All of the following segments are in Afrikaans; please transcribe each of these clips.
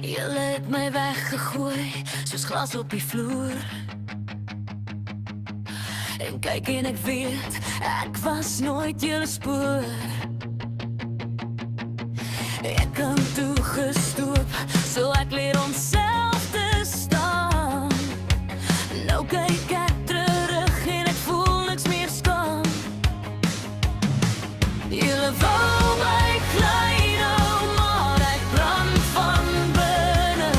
Julle het my weggegooi soos glas op die vloer. En kyk en ek weet, ek was nooit julle spoor. Ek kan toegestoop, so ek leer onsself te staan. Nou kyk ek terug en ek voel niks meer skaam. Julle wou my klein hou, maar ek brand van binne.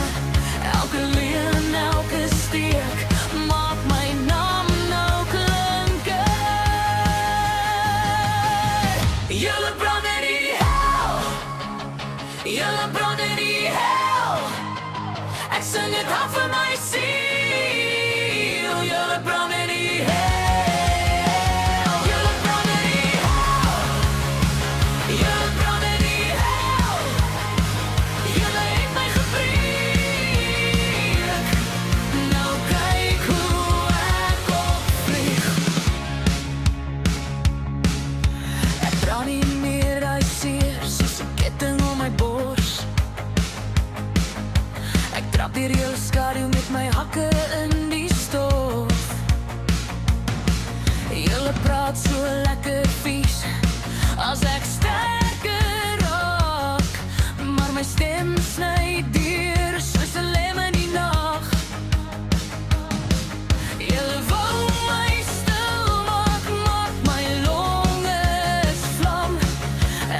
Elke leuen, elke steek maak my naam nou klinker. Julle brand in die hel, julle brand in die hel. Ek sing het hart vir my siel. Julle brand in die hel, julle brand in die hel, julle brand in die hel. Julle het my gebreek, nou kyk hoe ek opvlieg. Ek dra nie meer die seer soos 'n ketting om my bors. Ek trap deur julle skaduw met my hakke in die stof. Julle praat so lekker vies as ek sterker raak, maar my stem sny deur soos 'n lem in die nag. Julle wou my stil maak, maak my longe is vlam.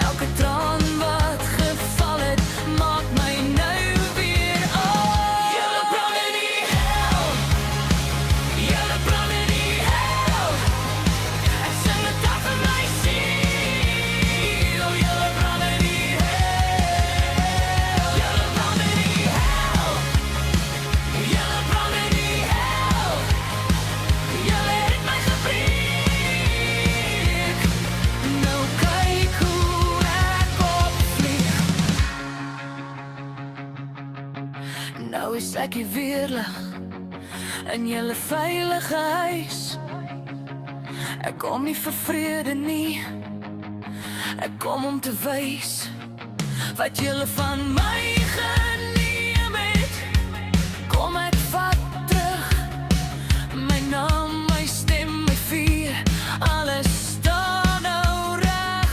Elke traan wat geval het, maak my nou weer af. Julle brand in die hel, julle brand in die hel. Ek sing het hart vir my siel. Julle brand in die hel, julle brand in die hel, julle brand in die hel. Julle het my gebreek, nou kyk hoe ek opvlieg. Nou is ek hier weer lig in julle veilige huis. Ek kom nie vir vrede nie, ek kom om te wys wat julle van my geneem het. Kom ek vat terug my naam, my stem, my vuur, alles staan nou reg.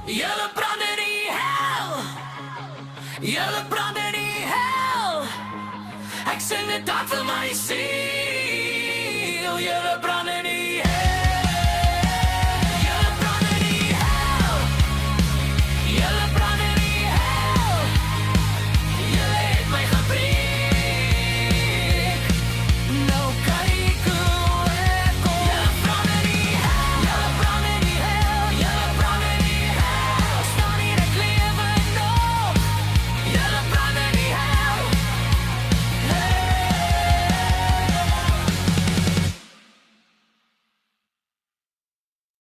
Julle brand in die hel, julle brand in die hel. Ek sing het hart vir my siel.